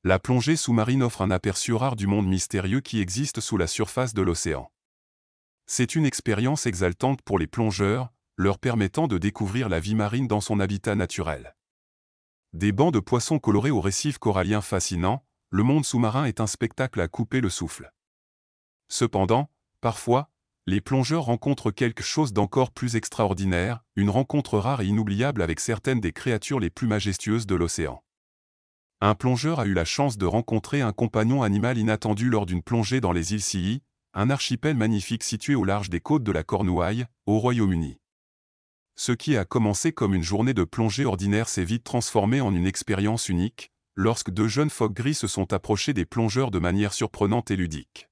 La plongée sous-marine offre un aperçu rare du monde mystérieux qui existe sous la surface de l'océan. C'est une expérience exaltante pour les plongeurs, leur permettant de découvrir la vie marine dans son habitat naturel. Des bancs de poissons colorés aux récifs coralliens fascinants, le monde sous-marin est un spectacle à couper le souffle. Cependant, parfois, les plongeurs rencontrent quelque chose d'encore plus extraordinaire, une rencontre rare et inoubliable avec certaines des créatures les plus majestueuses de l'océan. Un plongeur a eu la chance de rencontrer un compagnon animal inattendu lors d'une plongée dans les îles Scilly, un archipel magnifique situé au large des côtes de la Cornouaille, au Royaume-Uni. Ce qui a commencé comme une journée de plongée ordinaire s'est vite transformé en une expérience unique, lorsque deux jeunes phoques gris se sont approchés des plongeurs de manière surprenante et ludique.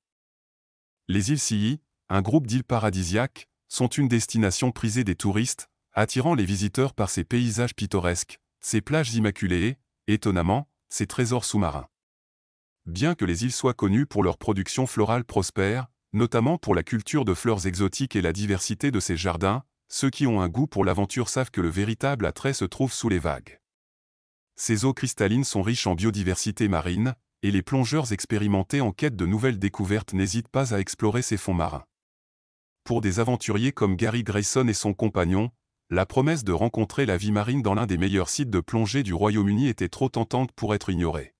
Les îles Scilly, un groupe d'îles paradisiaques, sont une destination prisée des touristes, attirant les visiteurs par ses paysages pittoresques, ses plages immaculées et, étonnamment, ses trésors sous-marins. Bien que les îles soient connues pour leur production florale prospère, notamment pour la culture de fleurs exotiques et la diversité de ses jardins, ceux qui ont un goût pour l'aventure savent que le véritable attrait se trouve sous les vagues. Ces eaux cristallines sont riches en biodiversité marine, et les plongeurs expérimentés en quête de nouvelles découvertes n'hésitent pas à explorer ces fonds marins. Pour des aventuriers comme Gary Grayson et son compagnon, la promesse de rencontrer la vie marine dans l'un des meilleurs sites de plongée du Royaume-Uni était trop tentante pour être ignorée.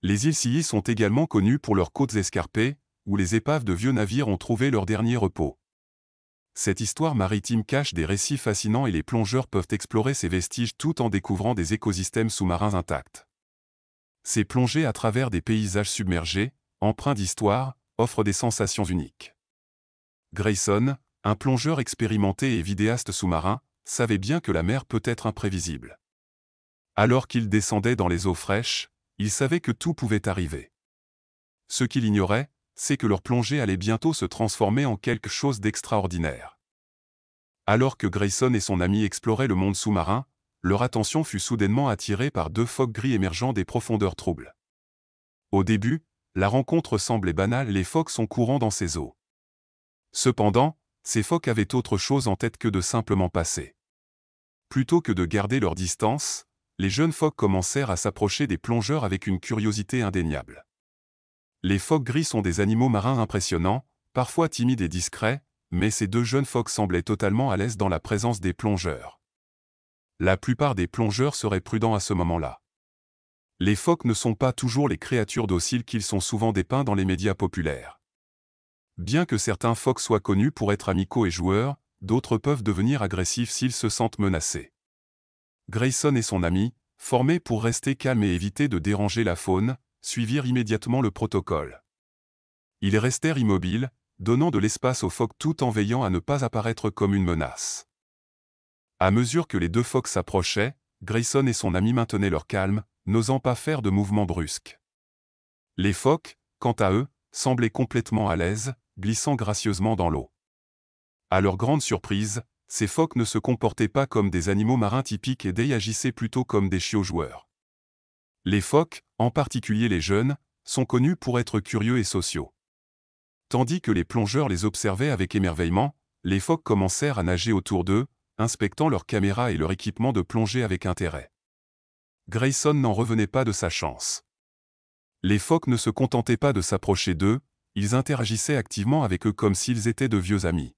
Les îles Scilly sont également connues pour leurs côtes escarpées, où les épaves de vieux navires ont trouvé leur dernier repos. Cette histoire maritime cache des récits fascinants et les plongeurs peuvent explorer ces vestiges tout en découvrant des écosystèmes sous-marins intacts. Ces plongées à travers des paysages submergés, empreints d'histoire, offrent des sensations uniques. Grayson, un plongeur expérimenté et vidéaste sous-marin, savait bien que la mer peut être imprévisible. Alors qu'il descendait dans les eaux fraîches, il savait que tout pouvait arriver. Ce qu'il ignorait, c'est que leur plongée allait bientôt se transformer en quelque chose d'extraordinaire. Alors que Grayson et son ami exploraient le monde sous-marin, leur attention fut soudainement attirée par deux phoques gris émergeant des profondeurs troubles. Au début, la rencontre semblait banale et les phoques sont courants dans ces eaux. Cependant, ces phoques avaient autre chose en tête que de simplement passer. Plutôt que de garder leur distance, les jeunes phoques commencèrent à s'approcher des plongeurs avec une curiosité indéniable. Les phoques gris sont des animaux marins impressionnants, parfois timides et discrets, mais ces deux jeunes phoques semblaient totalement à l'aise dans la présence des plongeurs. La plupart des plongeurs seraient prudents à ce moment-là. Les phoques ne sont pas toujours les créatures dociles qu'ils sont souvent dépeints dans les médias populaires. Bien que certains phoques soient connus pour être amicaux et joueurs, d'autres peuvent devenir agressifs s'ils se sentent menacés. Grayson et son ami, formés pour rester calmes et éviter de déranger la faune, suivirent immédiatement le protocole. Ils restèrent immobiles, donnant de l'espace aux phoques tout en veillant à ne pas apparaître comme une menace. À mesure que les deux phoques s'approchaient, Grayson et son ami maintenaient leur calme, n'osant pas faire de mouvements brusques. Les phoques, quant à eux, semblaient complètement à l'aise, glissant gracieusement dans l'eau. À leur grande surprise, ces phoques ne se comportaient pas comme des animaux marins typiques et agissaient plutôt comme des chiots joueurs. Les phoques, en particulier les jeunes, sont connus pour être curieux et sociaux. Tandis que les plongeurs les observaient avec émerveillement, les phoques commencèrent à nager autour d'eux, inspectant leurs caméras et leur équipement de plongée avec intérêt. Grayson n'en revenait pas de sa chance. Les phoques ne se contentaient pas de s'approcher d'eux, ils interagissaient activement avec eux comme s'ils étaient de vieux amis.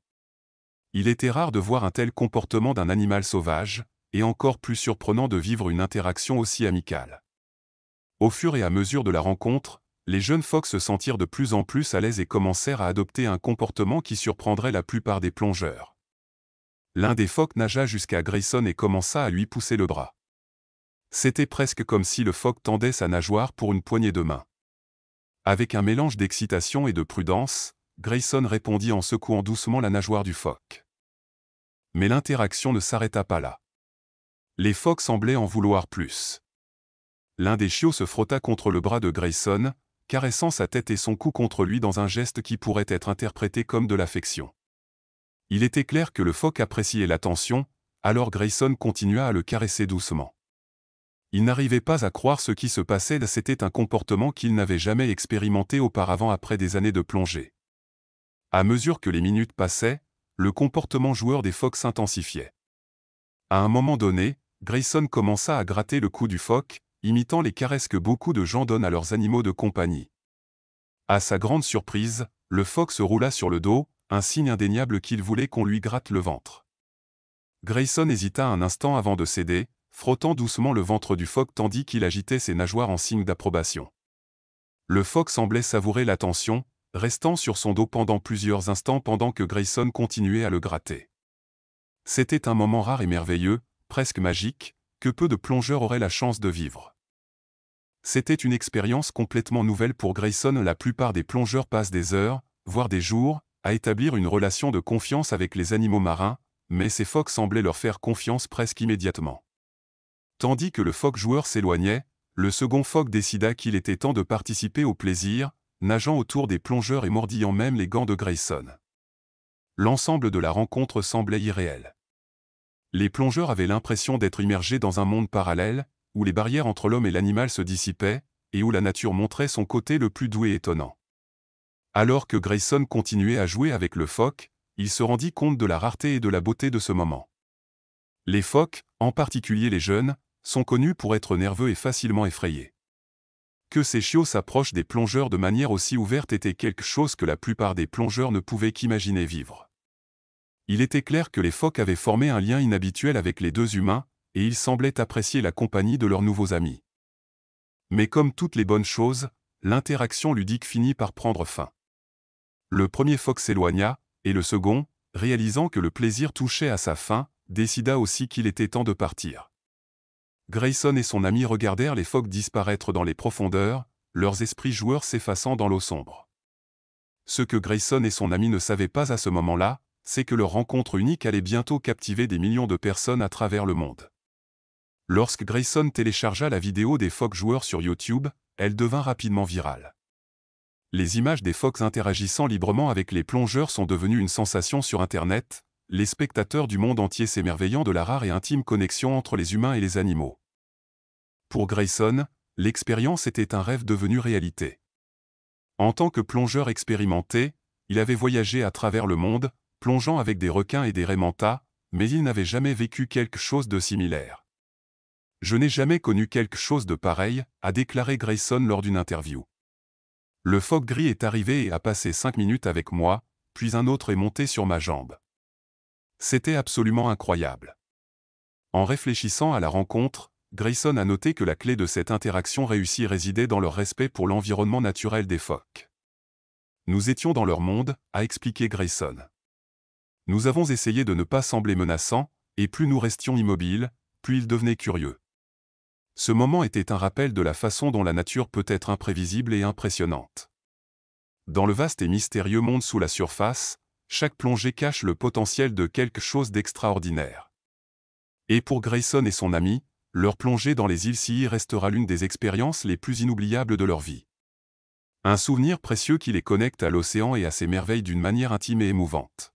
Il était rare de voir un tel comportement d'un animal sauvage, et encore plus surprenant de vivre une interaction aussi amicale. Au fur et à mesure de la rencontre, les jeunes phoques se sentirent de plus en plus à l'aise et commencèrent à adopter un comportement qui surprendrait la plupart des plongeurs. L'un des phoques nagea jusqu'à Grayson et commença à lui pousser le bras. C'était presque comme si le phoque tendait sa nageoire pour une poignée de main. Avec un mélange d'excitation et de prudence, Grayson répondit en secouant doucement la nageoire du phoque. Mais l'interaction ne s'arrêta pas là. Les phoques semblaient en vouloir plus. L'un des chiots se frotta contre le bras de Grayson, caressant sa tête et son cou contre lui dans un geste qui pourrait être interprété comme de l'affection. Il était clair que le phoque appréciait l'attention, alors Grayson continua à le caresser doucement. Il n'arrivait pas à croire ce qui se passait, c'était un comportement qu'il n'avait jamais expérimenté auparavant après des années de plongée. À mesure que les minutes passaient, le comportement joueur des phoques s'intensifiait. À un moment donné, Grayson commença à gratter le cou du phoque, imitant les caresses que beaucoup de gens donnent à leurs animaux de compagnie. À sa grande surprise, le phoque se roula sur le dos, un signe indéniable qu'il voulait qu'on lui gratte le ventre. Grayson hésita un instant avant de céder, frottant doucement le ventre du phoque tandis qu'il agitait ses nageoires en signe d'approbation. Le phoque semblait savourer l'attention, restant sur son dos pendant plusieurs instants pendant que Grayson continuait à le gratter. C'était un moment rare et merveilleux, presque magique, que peu de plongeurs auraient la chance de vivre. C'était une expérience complètement nouvelle pour Grayson. La plupart des plongeurs passent des heures, voire des jours, à établir une relation de confiance avec les animaux marins, mais ces phoques semblaient leur faire confiance presque immédiatement. Tandis que le phoque joueur s'éloignait, le second phoque décida qu'il était temps de participer au plaisir, nageant autour des plongeurs et mordillant même les gants de Grayson. L'ensemble de la rencontre semblait irréel. Les plongeurs avaient l'impression d'être immergés dans un monde parallèle, où les barrières entre l'homme et l'animal se dissipaient, et où la nature montrait son côté le plus doux et étonnant. Alors que Grayson continuait à jouer avec le phoque, il se rendit compte de la rareté et de la beauté de ce moment. Les phoques, en particulier les jeunes, sont connus pour être nerveux et facilement effrayés. Que ces chiots s'approchent des plongeurs de manière aussi ouverte était quelque chose que la plupart des plongeurs ne pouvaient qu'imaginer vivre. Il était clair que les phoques avaient formé un lien inhabituel avec les deux humains, et ils semblaient apprécier la compagnie de leurs nouveaux amis. Mais comme toutes les bonnes choses, l'interaction ludique finit par prendre fin. Le premier phoque s'éloigna, et le second, réalisant que le plaisir touchait à sa fin, décida aussi qu'il était temps de partir. Grayson et son ami regardèrent les phoques disparaître dans les profondeurs, leurs esprits joueurs s'effaçant dans l'eau sombre. Ce que Grayson et son ami ne savaient pas à ce moment-là, c'est que leur rencontre unique allait bientôt captiver des millions de personnes à travers le monde. Lorsque Grayson téléchargea la vidéo des phoques joueurs sur YouTube, elle devint rapidement virale. Les images des phoques interagissant librement avec les plongeurs sont devenues une sensation sur Internet, les spectateurs du monde entier s'émerveillant de la rare et intime connexion entre les humains et les animaux. Pour Grayson, l'expérience était un rêve devenu réalité. En tant que plongeur expérimenté, il avait voyagé à travers le monde, plongeant avec des requins et des raimentas, mais il n'avait jamais vécu quelque chose de similaire. « Je n'ai jamais connu quelque chose de pareil », a déclaré Grayson lors d'une interview. Le phoque gris est arrivé et a passé 5 minutes avec moi, puis un autre est monté sur ma jambe. C'était absolument incroyable. En réfléchissant à la rencontre, Grayson a noté que la clé de cette interaction réussie résidait dans leur respect pour l'environnement naturel des phoques. Nous étions dans leur monde, a expliqué Grayson. Nous avons essayé de ne pas sembler menaçants, et plus nous restions immobiles, plus ils devenaient curieux. Ce moment était un rappel de la façon dont la nature peut être imprévisible et impressionnante. Dans le vaste et mystérieux monde sous la surface, chaque plongée cache le potentiel de quelque chose d'extraordinaire. Et pour Grayson et son ami, leur plongée dans les îles Scilly restera l'une des expériences les plus inoubliables de leur vie. Un souvenir précieux qui les connecte à l'océan et à ses merveilles d'une manière intime et émouvante.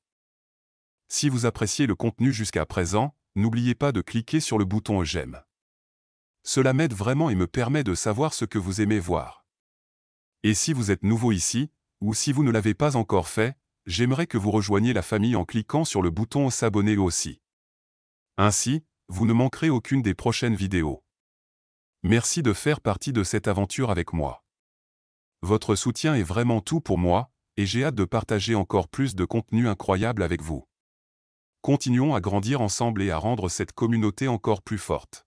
Si vous appréciez le contenu jusqu'à présent, n'oubliez pas de cliquer sur le bouton j'aime. Cela m'aide vraiment et me permet de savoir ce que vous aimez voir. Et si vous êtes nouveau ici, ou si vous ne l'avez pas encore fait, j'aimerais que vous rejoigniez la famille en cliquant sur le bouton s'abonner aussi. Ainsi, vous ne manquerez aucune des prochaines vidéos. Merci de faire partie de cette aventure avec moi. Votre soutien est vraiment tout pour moi, et j'ai hâte de partager encore plus de contenu incroyable avec vous. Continuons à grandir ensemble et à rendre cette communauté encore plus forte.